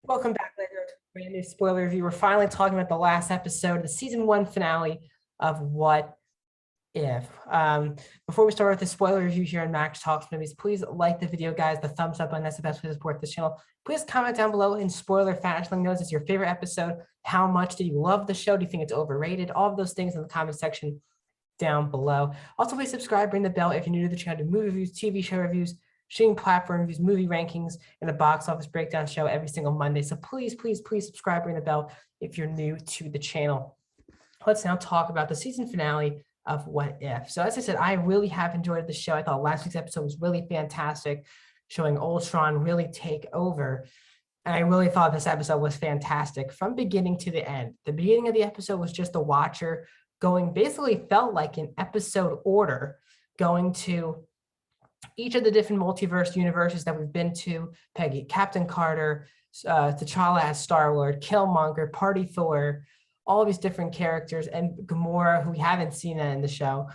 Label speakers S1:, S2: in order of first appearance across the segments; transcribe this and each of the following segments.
S1: Welcome back, later to a brand new spoiler review. We're finally talking about the last episode, the season one finale of What If. Before we start with the spoiler review here on Max Talks Movies, please like the video, guys. The thumbs up button, that's the best way to support this channel. Please comment down below in spoiler fashion. Let me know, is this your favorite episode? How much do you love the show? Do you think it's overrated? All of those things in the comment section down below. Also, please subscribe, ring the bell if you're new to the channel. Do movie reviews, TV show reviews, streaming platform reviews, movie rankings, and a box office breakdown show every single Monday. So please, please, please subscribe, ring the bell if you're new to the channel. Let's now talk about the season finale of What If. So as I said, I really have enjoyed the show. I thought last week's episode was really fantastic, showing Ultron really take over. And I really thought this episode was fantastic from beginning to the end. The beginning of the episode was just the Watcher going, basically felt like an episode order, going to each of the different multiverse universes that we've been to: Peggy, Captain Carter, T'Challa as Star-Lord, Killmonger, Party Thor, all these different characters, and Gamora, who we haven't seen in the show.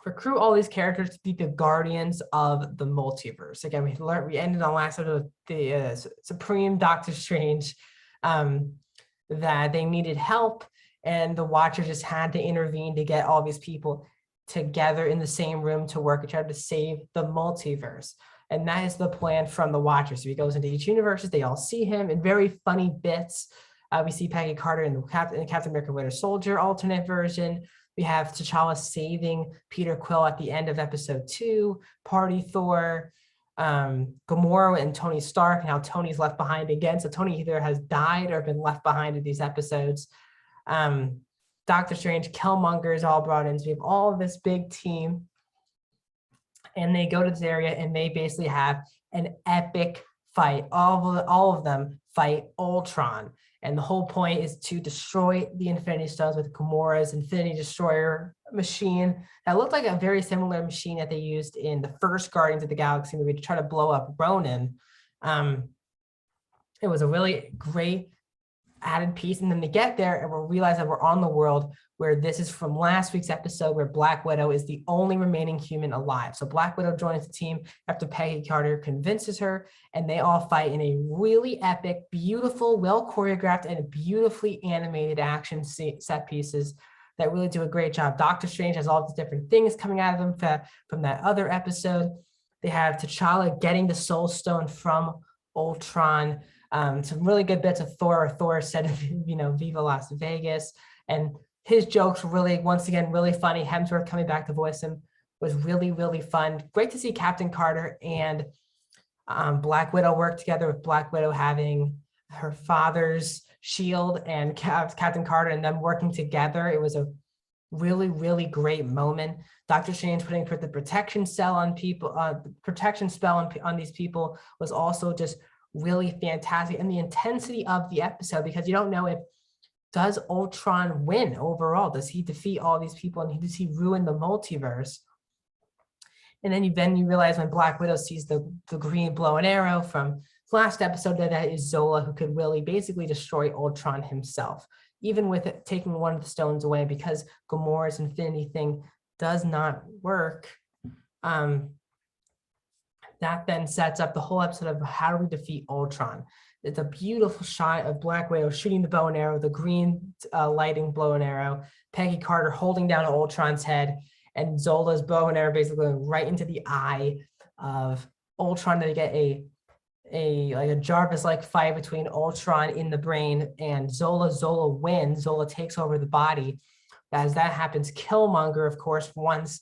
S1: Recruit all these characters to be the guardians of the multiverse. Again, we ended on last episode with the Supreme Doctor Strange, that they needed help, and the Watcher just had to intervene to get all these people together in the same room to work and try to save the multiverse. And that is the plan from the Watcher. So he goes into each universe, they all see him in very funny bits. We see Peggy Carter in the Captain America Winter Soldier alternate version. We have T'Challa saving Peter Quill at the end of episode 2, Party Thor, Gamora and Tony Stark, and how Tony's left behind again. So Tony either has died or been left behind in these episodes. Doctor Strange, Killmonger is all brought in. So we have all of this big team, and they go to this area and they basically have an epic fight. All of them fight Ultron. And the whole point is to destroy the Infinity Stones with Gamora's Infinity Destroyer machine. That looked like a very similar machine that they used in the first Guardians of the Galaxy movie to try to blow up Ronan. It was a really great added piece. And then they get there and we'll realize that we're on the world where this is from last week's episode, where Black Widow is the only remaining human alive. So Black Widow joins the team after Peggy Carter convinces her, and they all fight in a really epic, beautiful, well choreographed, and beautifully animated action set pieces that really do a great job. Doctor Strange has all these different things coming out of him from that other episode. They have T'Challa getting the Soul Stone from Ultron. Some really good bits of Thor said, Viva Las Vegas. And his jokes were really, once again, really funny. Hemsworth coming back to voice him was really, really fun. Great to see Captain Carter and Black Widow work together, with Black Widow having her father's shield and Captain Carter and them working together. It was a really, really great moment. Doctor Strange putting the protection spell on people, on these people was also just really fantastic. And the intensity of the episode, because you don't know if, does Ultron win overall? Does he defeat all these people, and does he ruin the multiverse? And then you realize when Black Widow sees the green bow and arrow from last episode, that is Zola, who could really basically destroy Ultron himself, even with it taking one of the stones away, because Gamora's Infinity thing does not work. That then sets up the whole episode of how do we defeat Ultron. It's a beautiful shot of Black Widow shooting the bow and arrow, the green lighting bow and arrow, Peggy Carter holding down Ultron's head, and Zola's bow and arrow basically going right into the eye of Ultron to get a Jarvis-like fight between Ultron in the brain and Zola. Zola wins. Zola takes over the body. As that happens, Killmonger, of course, wants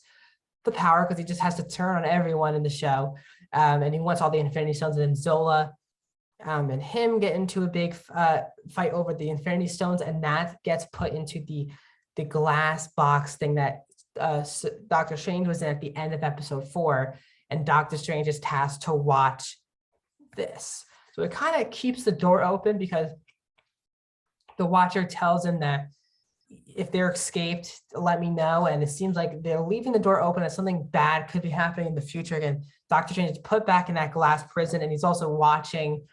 S1: the power because he just has to turn on everyone in the show. And he wants all the Infinity Stones, and then Zola and him get into a big fight over the Infinity Stones, and that gets put into the glass box thing that Doctor Strange was in at the end of episode 4, and Doctor Strange is tasked to watch this. So it kind of keeps the door open, because the Watcher tells him that if they're escaped, let me know. And it seems like they're leaving the door open, that something bad could be happening in the future. Again, Doctor Strange is put back in that glass prison, and he's also watching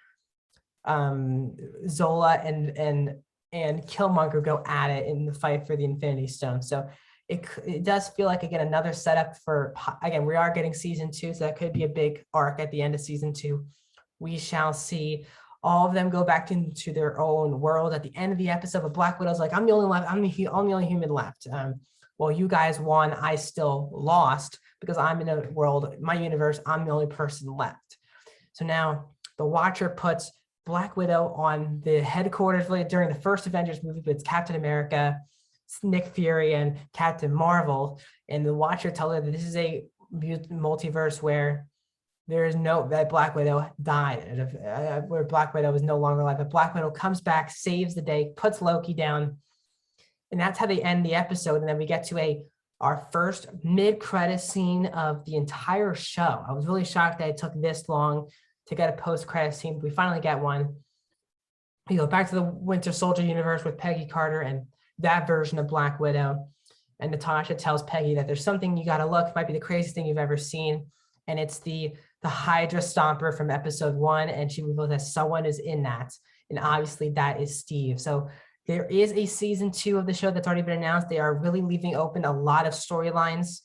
S1: Zola and Killmonger go at it in the fight for the Infinity Stone. So it does feel like, again, another setup for, again, we are getting season 2, so that could be a big arc at the end of season 2 we shall see all of them go back into their own world at the end of the episode. But Black Widow's like, I'm the only left. I'm the only human left. Well, you guys won. I still lost because I'm in a world, my universe. I'm the only person left. So now the Watcher puts Black Widow on the headquarters during the first Avengers movie, but it's Captain America, Nick Fury, and Captain Marvel. And the Watcher tells her that this is a multiverse where there is that Black Widow died, where Black Widow is no longer alive. But Black Widow comes back, saves the day, puts Loki down, and that's how they end the episode. And then we get to our first mid-credit scene of the entire show. I was really shocked that it took this long to get a post-credit scene, but we finally get one. We go back to the Winter Soldier universe with Peggy Carter and that version of Black Widow. And Natasha tells Peggy that there's something you got to look. It might be the craziest thing you've ever seen. And it's the Hydra Stomper from episode 1. And she reveals that someone is in that. And obviously that is Steve. So there is a season 2 of the show that's already been announced. They are really leaving open a lot of storylines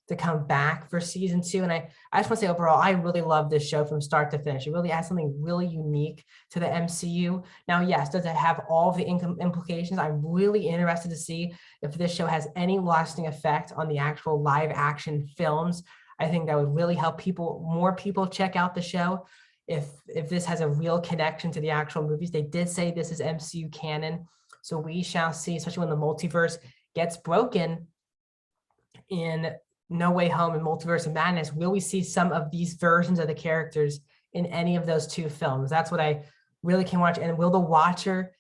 S1: to come back for season 2. And I just want to say overall, I really love this show from start to finish. It really adds something really unique to the MCU. Now, yes, does it have all the implications? I'm really interested to see if this show has any lasting effect on the actual live action films. I think that would really help more people check out the show. If this has a real connection to the actual movies. They did say this is MCU canon. So we shall see, especially when the multiverse gets broken in No Way Home and Multiverse of Madness, will we see some of these versions of the characters in any of those 2 films? That's what I really can watch. And will the Watcher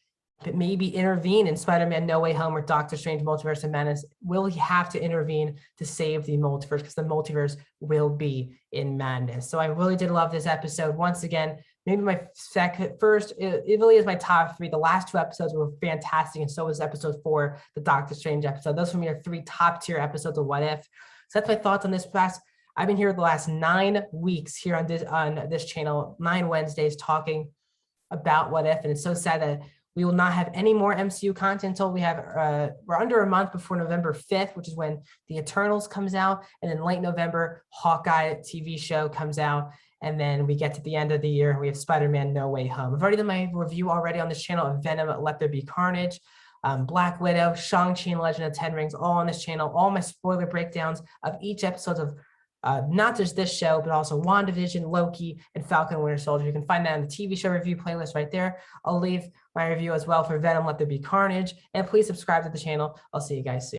S1: maybe intervene in Spider-Man No Way Home or Doctor Strange Multiverse of Madness? Will he have to intervene to save the multiverse? Because the multiverse will be in madness. So I really did love this episode. Once again, maybe my first, it really is my top 3. The last 2 episodes were fantastic, and so was episode 4, the Doctor Strange episode. Those for me are 3 top tier episodes of What If. So that's my thoughts on this class. I've been here the last 9 weeks here on this channel, 9 Wednesdays, talking about What If, and it's so sad that we will not have any more MCU content until we're under a month before November 5th, which is when The Eternals comes out, and then late November, Hawkeye TV show comes out, and then we get to the end of the year, we have Spider-Man No Way Home. I've already done my review already on this channel of Venom, Let There Be Carnage, Black Widow, Shang-Chi and Legend of Ten Rings, all on this channel, all my spoiler breakdowns of each episode of not just this show, but also WandaVision, Loki, and Falcon and Winter Soldier. You can find that in the TV show review playlist right there. I'll leave my review as well for Venom, Let There Be Carnage, and please subscribe to the channel. I'll see you guys soon.